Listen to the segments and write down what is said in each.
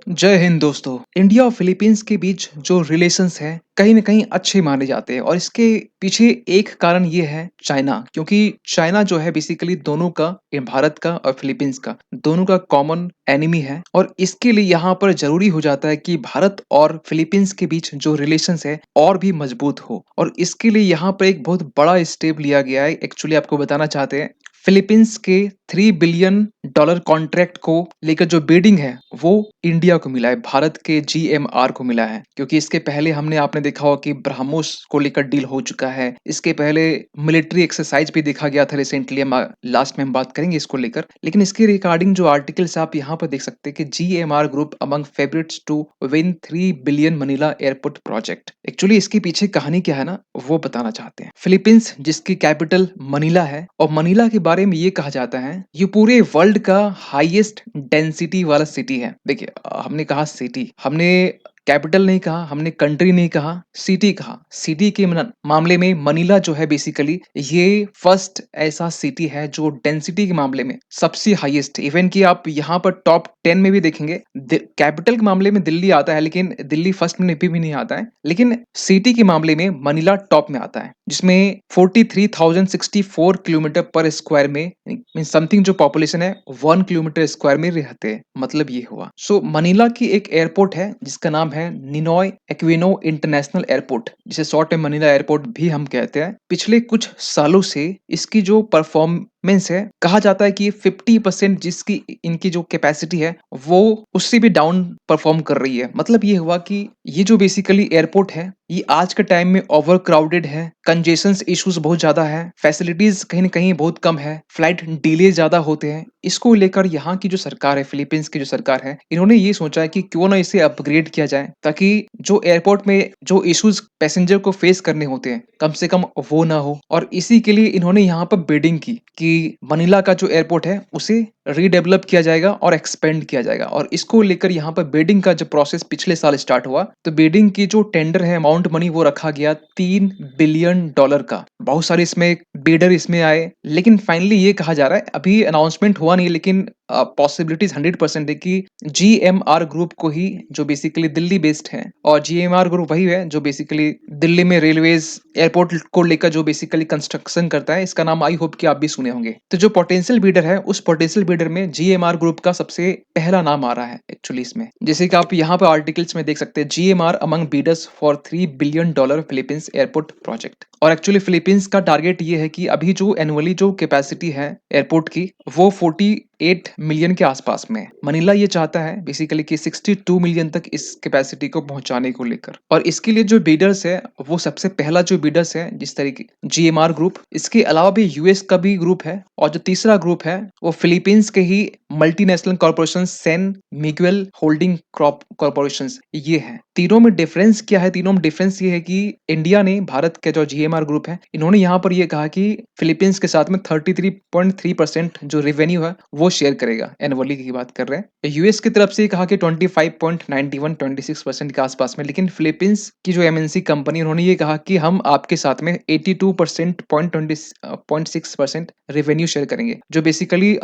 जय हिंद दोस्तों। इंडिया और फिलीपींस के बीच जो रिलेशंस हैं कहीं न कहीं अच्छे माने जाते हैं और इसके पीछे एक कारण ये है चाइना, क्योंकि चाइना जो है बेसिकली दोनों का, ये भारत का और फिलीपींस का दोनों का कॉमन एनिमी है और इसके लिए यहाँ पर ज़रूरी हो जाता है कि भारत और फिलीपींस के बीच जो रिलेशंस है और भी मजबूत हो और इसके लिए यहाँ पर एक बहुत बड़ा स्टेप लिया गया है। एक्चुअली आपको बताना चाहते हैं, फिलीपींस के $3 बिलियन कॉन्ट्रैक्ट को लेकर जो बिडिंग है वो इंडिया को मिला है, भारत के जीएमआर को मिला है। क्योंकि इसके पहले हमने आपने देखा होगा कि ब्रह्मोस को लेकर डील हो चुका है। इसके पहले मिलिट्री एक्सरसाइज भी देखा गया था रिसेंटली, हम लास्ट में हम बात करेंगे इसको लेकर। लेकिन इसके रिगार्डिंग जो आर्टिकल्स आप यहाँ पर देख सकते हैं कि GMR group among favourites to win 3 billion Manila airport project. Actually इसके पीछे कहानी क्या है ना, वो बताना चाहते हैं। फिलीपींस जिसकी कैपिटल मनीला है और मनीला के बारे में ये कहा जाता है ये पूरे वर्ल्ड का हाईएस्ट डेंसिटी वाला सिटी है। देखिए हमने कहा सिटी, हमने कैपिटल नहीं कहा, हमने कंट्री नहीं कहा, सिटी कहा। सिटी के मामले में मनीला जो है बेसिकली ये फर्स्ट ऐसा सिटी है जो डेंसिटी के मामले में सबसे हाईएस्ट। इवन कि आप यहाँ पर टॉप 10 में भी देखेंगे, कैपिटल के मामले में दिल्ली आता है लेकिन दिल्ली फर्स्ट में भी नहीं आता है, लेकिन सिटी के मामले में मनीला टॉप में आता है, जिसमें 43,064 किलोमीटर पर स्क्वायर में समथिंग जो पॉपुलेशन है 1 किलोमीटर स्क्वायर में रहते हैं। मतलब ये हुआ। सो मनीला की एक एयरपोर्ट है जिसका नाम है निनॉय एक्विनो इंटरनेशनल एयरपोर्ट, जिसे शॉर्ट में मनीला एयरपोर्ट भी हम कहते हैं। पिछले कुछ सालों से इसकी जो परफॉर्मेंस है, कहा जाता है कि 50% जिसकी इनकी जो कैपेसिटी है वो उससे भी डाउन परफॉर्म कर रही है। मतलब ये हुआ कि ये जो बेसिकली एयरपोर्ट है ये आज के टाइम में ओवर क्राउडेड है, कंजेशन इश्यूज बहुत ज्यादा है, फैसिलिटीज कहीं ना कहीं बहुत कम है, फ्लाइट डिले ज्यादा होते हैं। इसको लेकर यहाँ की जो सरकार है, फिलीपींस की जो सरकार है, इन्होंने ये सोचा है कि क्यों ना इसे अपग्रेड किया जाए ताकि जो एयरपोर्ट में जो इश्यूज पैसेंजर को फेस करने होते हैं कम से कम वो ना हो। और इसी के लिए इन्होंने यहाँ पर बिडिंग की कि मनीला का जो एयरपोर्ट है उसे रीडेवलप किया जाएगा और एक्सपेंड किया जाएगा। और इसको लेकर यहाँ पर बिडिंग का जो प्रोसेस पिछले साल स्टार्ट हुआ, तो बिडिंग की जो टेंडर है, अमाउंट मनी वो रखा गया $3 बिलियन का। बहुत सारे इसमें बिडर इसमें आए, लेकिन फाइनली ये कहा जा रहा है, अभी अनाउंसमेंट हुआ नहीं, लेकिन पॉसिबिलिटीज 100% है कि जीएमआर ग्रुप को ही, जो बेसिकली दिल्ली बेस्ड है, और जीएमआर ग्रुप वही है जो बेसिकली दिल्ली में रेलवेज एयरपोर्ट को लेकर जो बेसिकली कंस्ट्रक्शन करता है। इसका नाम आई होप कि आप भी सुने होंगे। तो जो पोटेंशियल बिडर है उस पोटेंशियल बिडर में जीएमआर ग्रुप का सबसे पहला नाम आ रहा है एक्चुअली इसमें। जैसे कि आप यहाँ पर आर्टिकल्स में देख सकते हैं, GMR among bidders for $3 billion Philippines airport project. और एक्चुअली फिलीपींस का टारगेट ये है कि अभी जो एनुअली जो कैपेसिटी है एयरपोर्ट की वो 48 मिलियन के आसपास में है। मनीला ये चाहता है बेसिकली कि 62 मिलियन तक इस कैपेसिटी को पहुंचाने को लेकर। और इसके लिए जो बिडर्स है वो सबसे पहला जो बिडर्स है जिस तरीके जीएमआर ग्रुप, इसके अलावा भी यूएस का भी ग्रुप है, और जो तीसरा ग्रुप है वो फिलीपींस के ही multinational corporation San Miguel holding crop corporation. ये है। तीनों में डिफरेंस क्या है? तीनों में डिफरेंस ये है कि इंडिया ने, भारत के जो जीएमआर ग्रुप है, इन्होंने यहाँ पर ये कहा कि फिलीपींस के साथ में 33.3% जो रेवेन्यू है वो शेयर करेगा। एनुअली की बात कर रहे हैं। यूएस की तरफ से कहा कि 25.91 26% के आसपास में, लेकिन फिलीपींस की जो एमएनसी कंपनी, उन्होंने ये कहा कि हम आपके साथ में 82.6% रेवेन्यू शेयर करेंगे। जो बेसिकली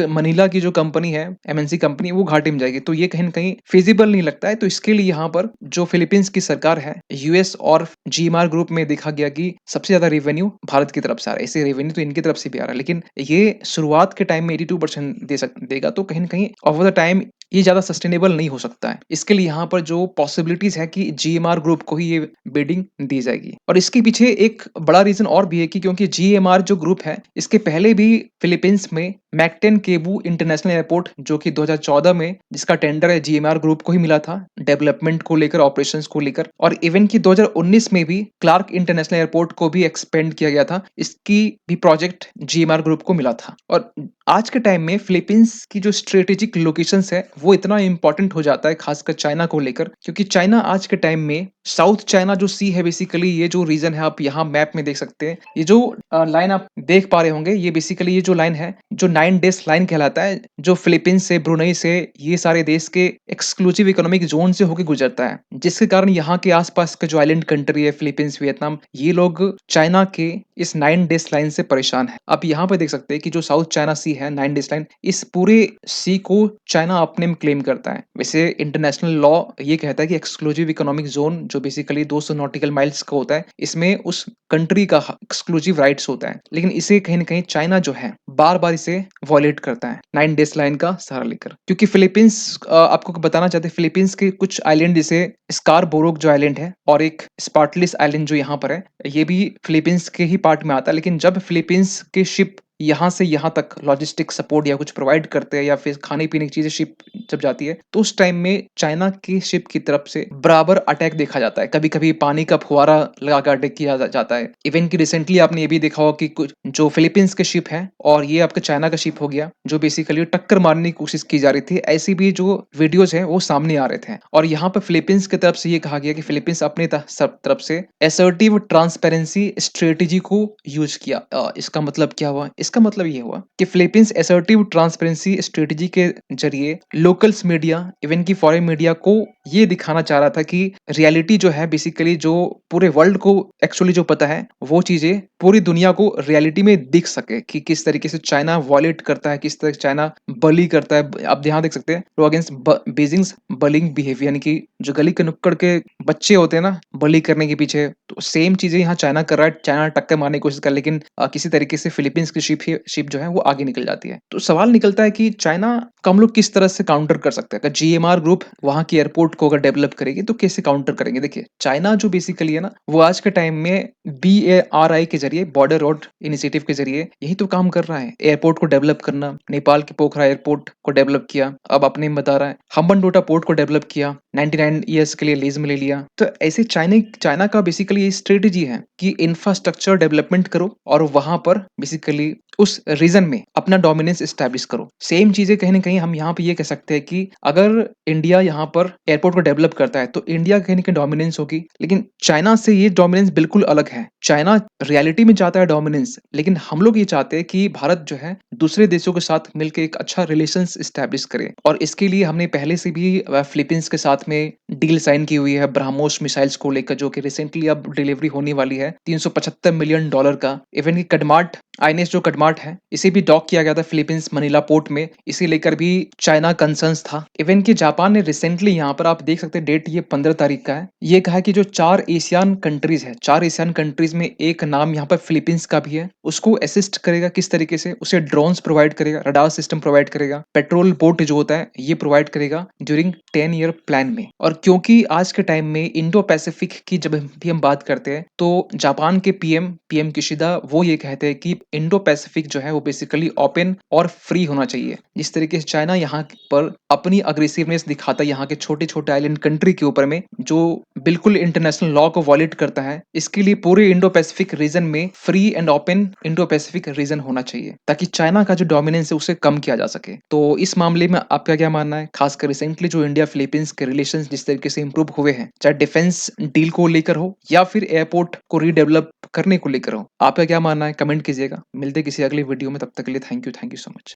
मनीला की जो कंपनी है, एमएनसी कंपनी, वो घाटे में जाएगी। तो ये कहीं ना कहीं फिजिबल नहीं लगता है। तो इसके लिए यहाँ पर जो फिलीपींस की सरकार है, यूएस और जीएमआर ग्रुप में देखा गया कि सबसे ज्यादा रेवेन्यू भारत की तरफ से आ रहा है। ऐसे रेवेन्यू तो इनकी तरफ से भी आ रहा है, लेकिन ये शुरुआत के टाइम में 82% देगा, तो कहीं ना कहीं ओवर द टाइम ये ज्यादा सस्टेनेबल नहीं हो सकता है। इसके लिए यहाँ पर जो पॉसिबिलिटीज है कि जीएमआर ग्रुप को ही ये बिडिंग दी जाएगी। और इसके पीछे एक बड़ा रीजन और भी है कि क्योंकि जीएमआर जो ग्रुप है, इसके पहले भी फिलीपींस में मैकटेन केबू इंटरनेशनल एयरपोर्ट, जो कि 2014 में जिसका टेंडर है जीएमआर ग्रुप को ही मिला था डेवलपमेंट को लेकर, ऑपरेशंस को लेकर। और इवन की 2019 में भी क्लार्क इंटरनेशनल एयरपोर्ट को भी एक्सपेंड किया गया था, इसकी भी प्रोजेक्ट जीएमआर ग्रुप को मिला था। और आज के टाइम में फिलीपींस की जो स्ट्रेटेजिक लोकेशंस है वो इतना इंपॉर्टेंट हो जाता है, खासकर चाइना को लेकर, क्योंकि चाइना आज के टाइम में साउथ चाइना जो सी है, बेसिकली ये जो रीजन है आप यहाँ मैप में देख सकते हैं, ये जो लाइन आप देख पा रहे होंगे, ये बेसिकली ये जो लाइन है जो 9 डेज लाइन कहलाता है, जो फिलीपींस से, ब्रुनई से, ये सारे देश के एक्सक्लूसिव इकोनॉमिक जोन से होकर गुजरता है, जिसके कारण यहाँ के आसपास का जो आइलैंड कंट्री है, फिलीपींस, वियतनाम, ये लोग चाइना के इस 9 डेज लाइन से परेशान है। आप यहाँ पे देख सकते हैं कि जो साउथ चाइना सी है, 9 डेज लाइन, इस पूरे सी को चाइना अपने सेम क्लेम करता है। वैसे इंटरनेशनल लॉ ये कहता है कि एक्सक्लूसिव इकोनॉमिक ज़ोन जो बेसिकली 200 नॉटिकल माइल्स का होता है, इसमें उस कंट्री का ह एक्सक्लूसिव राइट्स होता है। लेकिन इसे कहीं न कहीं चाइना जो है, बार-बार इसे वायलेट करता है, 9 डेज़ लाइन का सहारा लेकर। क्योंकि फिलीपींस आपको बताना चाहते हैं फिलीपींस के कुछ आइलैंड जैसे स्कारबोरोक जो आइलैंड है और एक स्पार्टलिस आइलैंड जो यहाँ पर है, ये भी फिलीपींस के ही पार्ट में आता है। लेकिन जब फिलीपींस के शिप यहाँ से यहाँ तक लॉजिस्टिक सपोर्ट या कुछ प्रोवाइड करते हैं या फिर खाने-पीने की चीज़ें शिप जब जाती है, तो उस टाइम में चाइना की शिप की तरफ से बराबर अटैक देखा जाता है। कभी-कभी पानी का फुव्वारा लगाकर अटैक किया जाता है। इवन कि रिसेंटली आपने ये भी देखा होगा कि कुछ जो फिलीपींस के शिप हैं और ये आपका चाइना का शिप हो गया, जो बेसिकली टक्कर मारने की कोशिश की जा रही थी। ऐसी भी जो वीडियोज़ हैं, वो सामने आ रहे थे और यहाँ पे फिलीपींस की तरफ से ये कहा गया कि फिलीपींस अपनी सब तरफ से असर्टिव ट्रांसपेरेंसी स्ट्रेटजी को यूज़ किया। इसका मतलब क्या हुआ? इसका मतलब ये हुआ कि फिलीपींस असर्टिव ट्रांसपेरेंसी स्ट्रेटजी के ज़रिए लोकल्स मीडिया, इवन कि फॉरेन मीडिया को ये दिखाना चाह रहा था कि रियलिटी जो है बेसिकली जो पूरे वर्ल्ड को एक्चुअली जो पता है, वो चीज़ें पूरी दुनिया को रियलिटी में दिख सके कि किस तरीके से चाइना वॉयलेट करता है, किस तरह से चाइना बली करता है। आप यहाँ देख सकते हैं तो अगेंस्ट बीजिंग्स बलिंग बिहेवियर यानी कि जो गली के नुक्कड़ के बच्चे होते हैं ना, बली करने के पीछे, तो सेम चीज़ें यहाँ चाइना कर रहा है। चाइना टक्कर मारने की कोशिश कर लेकिन किसी तरीके से फिलीपींस की शिप जो है वो आगे निकल जाती है। तो सवाल निकलता है कि चाइना को हम लोग किस तरह से काउंटर कर सकते हैं? अगर जीएमआर ग्रुप वहाँ की एयरपोर्ट को अगर डेवलप करेगी तो कैसे काउंटर करेंगे? देखिए, चाइना जो बेसिकली है ना, वो आज के टाइम में बीएआरआई के ज़रिए बॉर्डर रोड इनिशिएटिव के ज़रिए यही तो काम कर रहा है। एयरपोर्ट को डेवलप करना, नेपाल के पोखरा एयरपोर्ट को डेवलप किया, अब अपने में बता रहा है। हम्बनटोटा पोर्ट को डेवलप किया, 99 ईयर्स के लिए लीज़ में ले लिया। तो ऐसे चाइना का बेसिकली ये स्ट्रेटजी है कि इंफ्रास्ट्रक्चर डेवलपमेंट करो और वहाँ पर बेसिकली उस रीजन में अपना डोमिनेंस एस्टैब्लिश करो। सेम चीज़ें कहीं न कहीं हम यहाँ पे ये कह सकते हैं कि अगर इंडिया यहाँ पर एयरपोर्ट को डेवलप करता है, तो इंडिया कहीं न कहीं डोमिनेंस होगी। लेकिन चाइना से ये डोमिनेंस बिल्कुल अलग है। चाइना रियलिटी में चाहता है डोमिनेंस, लेकिन हम लोग ये चाहते हैं कि भारत जो है दूसरे देशों के साथ मिलके एक अच्छा रिलेशंस एस्टैब्लिश करे और इसके लिए हमने पहले से भी फिलीपींस के साथ में डील साइन की हुई है ब्रह्मोस मिसाइल्स को लेकर, जो कि रिसेंटली अब डिलीवरी होने वाली है $375 मिलियन का। इवन कि कदमाट आईएनएस जो कदमाट है, इसे भी डॉक किया गया था फिलीपींस मनीला पोर्ट में। इसे लेकर भी चाइना कंसर्न्स था। इवन कि जापान ने रिसेंटली यहाँ पर आप देख सकते हैं डेट ये 15 तारीख का है। ये कहा कि जो 4 एशियन कंट्रीज है, 4 एशियन कंट्रीज में एक नाम यहाँ पर फिलीपींस का भी है। उसको असिस्ट करेगा किस तरीके से? उसे ड्रोन्स प्रोवाइड करेगा, रडार सिस्टम प्रोवाइड करेगा, पेट्रोल बोट जो होता है ये प्रोवाइड करेगा ड्यूरिंग 10 ईयर प्लान में। और क्योंकि आज के टाइम में इंडो पैसिफिक की जब भी हम बात करते हैं, तो जापान के पीएम किशिदा वो ये कहते हैं कि इंडो पैसिफिक जो है वो बेसिकली ओपन और फ्री होना चाहिए। जिस तरीके से चाइना यहाँ पर अपनी अग्रेसिवनेस दिखाता है यहाँ के छोटे-छोटे आइलैंड कंट्री के ऊपर में, जो बिल्कुल इंटरनेशनल लॉ को वॉयलेट करता है। इसके लिए पूरे इंडो पैसिफिक रीजन में free and open Indo Pacific region होना चाहिए, ताकि चाइना का जो डोमिनेंस है उसे कम किया जा सके। तो इस मामले में आपका क्या मानना है? खासकर रिसेंटली जो इंडिया फिलीपींस के रिलेशंस जिस तरीके से इंप्रूव हुए हैं, चाहे डिफेंस डील को लेकर हो या फिर एयरपोर्ट को रीडेवलप करने को लेकर हो। आपका क्या मानना है? कमेंट कीजिएगा। मिलते हैं किसी अगली वीडियो में, तब तक के लिए थैंक यू सो मच।